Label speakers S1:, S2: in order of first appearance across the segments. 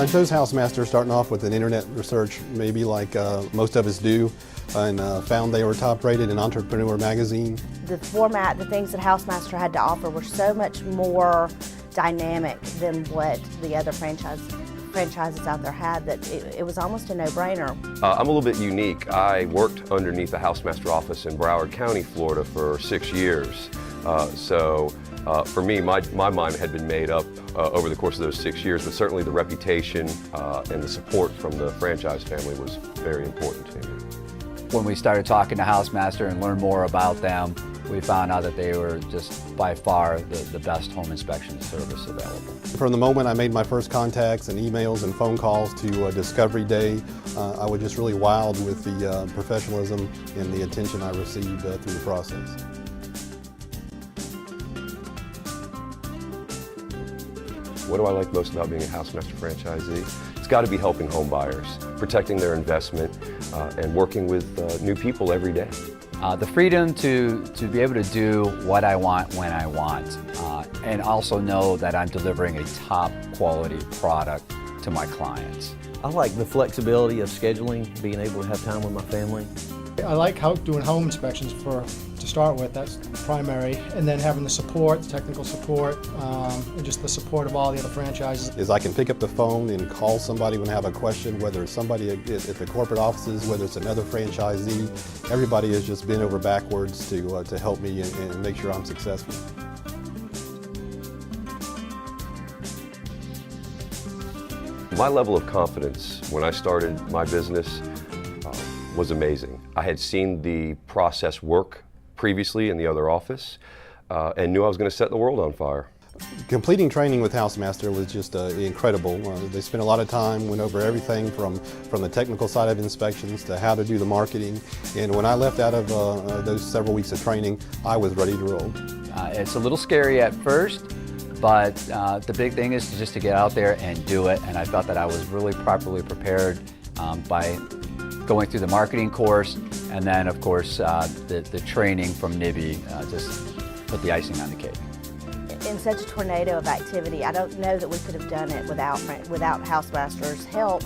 S1: I chose HouseMaster starting off with an internet research, maybe like most of us do, and found they were top rated in Entrepreneur magazine.
S2: The format, the things that HouseMaster had to offer were so much more dynamic than what the other franchises out there had that it was almost a no-brainer.
S3: I'm a little bit unique. I worked underneath the HouseMaster office in Broward County, Florida for 6 years. For me, my mind had been made up over the course of those 6 years, but certainly the reputation and the support from the franchise family was very important to me.
S4: When we started talking to HouseMaster and learned more about them, we found out that they were just by far the best home inspection service available.
S1: From the moment I made my first contacts and emails and phone calls to Discovery Day, I was just really wowed with the professionalism and the attention I received through the process.
S3: What do I like most about being a HouseMaster franchisee? It's got to be helping home buyers, protecting their investment, and working with new people every day.
S4: The freedom to be able to do what I want when I want, and also know that I'm delivering a top quality product to my clients.
S5: I like the flexibility of scheduling, being able to have time with my family.
S6: I like doing home inspections to start with, that's primary, and then having the support, the technical support, and just the support of all the other franchises.
S1: Is I can pick up the phone and call somebody when I have a question, whether it's somebody at the corporate offices, whether it's another franchisee. Everybody has just bent over backwards to help me and make sure I'm successful.
S3: My level of confidence when I started my business was amazing. I had seen the process work previously in the other office and knew I was going to set the world on fire.
S1: Completing training with HouseMaster was just incredible. They spent a lot of time, went over everything from the technical side of inspections to how to do the marketing. And when I left out of those several weeks of training, I was ready to roll.
S4: It's a little scary at first, but the big thing is just to get out there and do it. And I felt that I was really properly prepared by going through the marketing course, and then of course the training from Nibby just put the icing on the cake.
S2: In such a tornado of activity, I don't know that we could have done it without HouseMaster's help.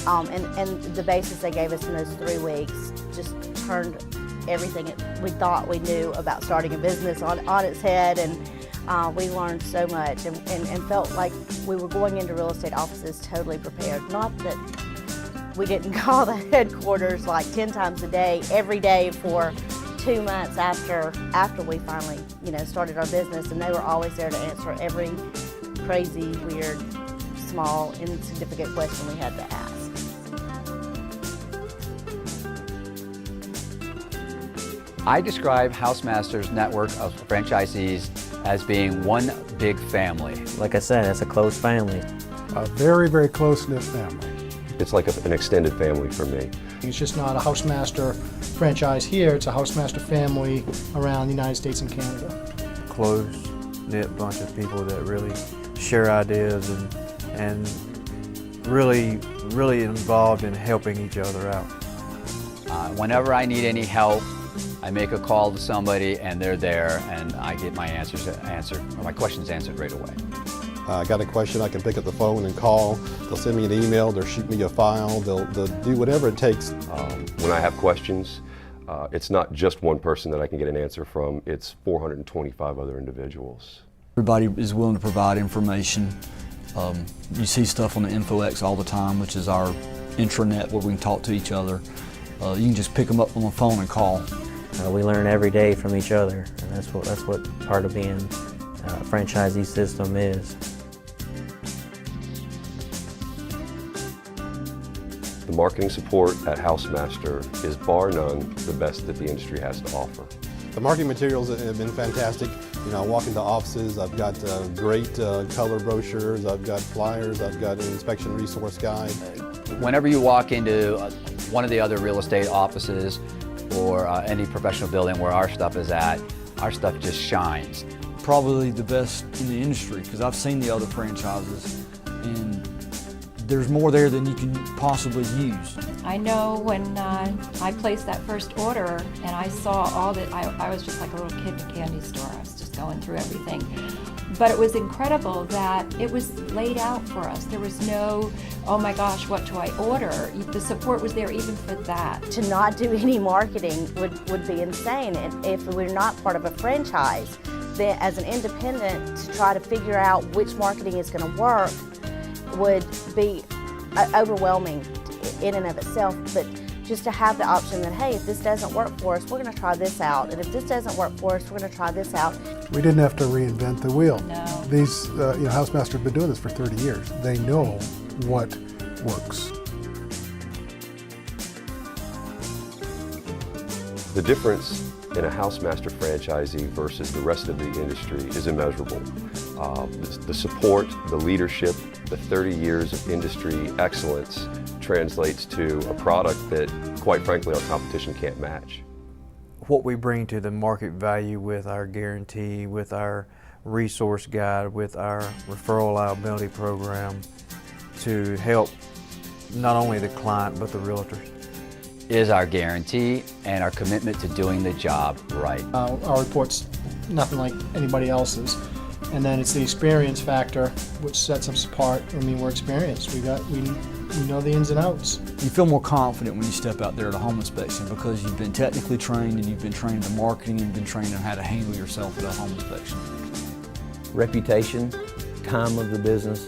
S2: And the basis they gave us in those 3 weeks just turned everything we thought we knew about starting a business on its head, and we learned so much and felt like we were going into real estate offices totally prepared. Not that we didn't call the headquarters like 10 times a day, every day for 2 months after we finally, started our business, and they were always there to answer every crazy, weird, small, insignificant question we had to ask.
S4: I describe HouseMaster's network of franchisees as being one big family.
S5: Like I said, it's a close family.
S7: A very, very close-knit family.
S3: It's like an extended family for me.
S6: It's just not a HouseMaster franchise here, it's a HouseMaster family around the United States and Canada.
S8: Close-knit bunch of people that really share ideas and really involved in helping each other out.
S4: Whenever I need any help, I make a call to somebody and they're there, and I get my my questions answered right away.
S1: I got a question, I can pick up the phone and call. They'll send me an email, they'll shoot me a file, they'll do whatever it takes.
S3: When I have questions, it's not just one person that I can get an answer from, it's 425 other individuals.
S9: Everybody is willing to provide information. You see stuff on the InfoX all the time, which is our intranet where we can talk to each other. You can just pick them up on the phone and call.
S5: We learn every day from each other, and that's what part of being a franchisee system is.
S3: The marketing support at HouseMaster is bar none the best that the industry has to offer.
S1: The marketing materials have been fantastic. I walk into offices, I've got great color brochures, I've got flyers, I've got an inspection resource guide.
S4: Whenever you walk into one of the other real estate offices or any professional building where our stuff is at, our stuff just shines.
S9: Probably the best in the industry, because I've seen the other franchises and there's more there than you can possibly use.
S10: I know when I placed that first order and I saw all that, I was just like a little kid in a candy store. I was just just going through everything. But it was incredible that it was laid out for us. There was no, oh my gosh, what do I order? The support was there even for that.
S2: To not do any marketing would be insane. And if we're not part of a franchise, then as an independent, to try to figure out which marketing is going to work would be overwhelming in and of itself. But just to have the option that, hey, if this doesn't work for us, we're going to try this out. And if this doesn't work for us, we're going to try this out.
S7: We didn't have to reinvent the wheel.
S10: No.
S7: These, HouseMaster have been doing this for 30 years. They know what works.
S3: The difference in a HouseMaster franchisee versus the rest of the industry is immeasurable. The support, the leadership, the 30 years of industry excellence translates to a product that, quite frankly, our competition can't match.
S8: What we bring to the market value with our guarantee, with our resource guide, with our referral liability program to help not only the client but the realtors.
S4: Is our guarantee and our commitment to doing the job right.
S6: Our report's nothing like anybody else's. And then it's the experience factor which sets us apart. I mean, we're experienced. We know the ins and outs.
S9: You feel more confident when you step out there at a home inspection because you've been technically trained and you've been trained in marketing and you've been trained on how to handle yourself at a home inspection.
S11: Reputation, time of the business,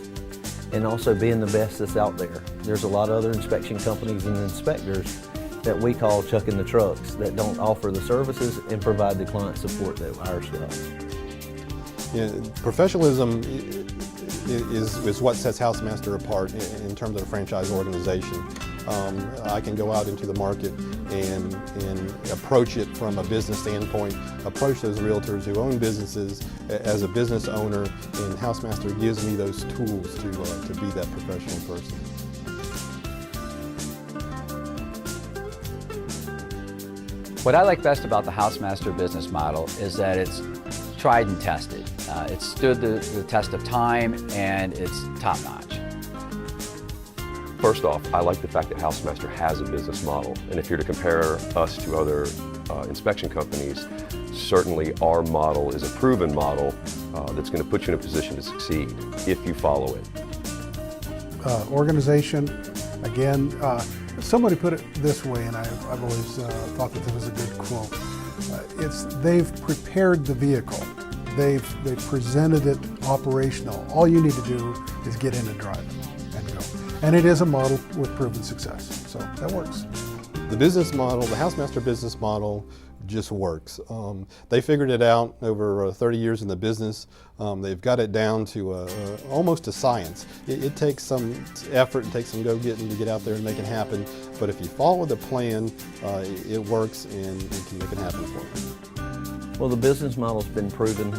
S11: and also being the best that's out there. There's a lot of other inspection companies and inspectors that we call chucking the trucks that don't offer the services and provide the client support that ours does.
S1: Yeah, professionalism is what sets HouseMaster apart in terms of a franchise organization. I can go out into the market and approach it from a business standpoint, approach those realtors who own businesses as a business owner, and HouseMaster gives me those tools to be that professional person.
S4: What I like best about the HouseMaster business model is that it's tried and tested. It's stood the test of time and it's top-notch.
S3: First off, I like the fact that HouseMaster has a business model, and if you're to compare us to other inspection companies, certainly our model is a proven model that's going to put you in a position to succeed if you follow it.
S7: Organization, again, somebody put it this way, and I've always thought that was a good quote. They've prepared the vehicle. They've presented it operational. All you need to do is get in and drive it and go. And it is a model with proven success, so that works.
S1: The business model, the HouseMaster business model, just works. They figured it out over 30 years in the business. They've got it down to almost a science. It takes some effort and takes some go-getting to get out there and make it happen, but if you follow the plan, it works and it can make it happen for you.
S11: Well, the business model's been proven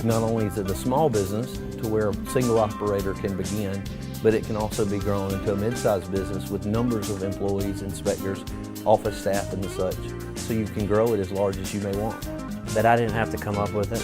S11: not only is it a small business to where a single operator can begin, but it can also be grown into a mid-sized business with numbers of employees, inspectors, office staff, and the such. So you can grow it as large as you may want.
S5: But I didn't have to come up with it.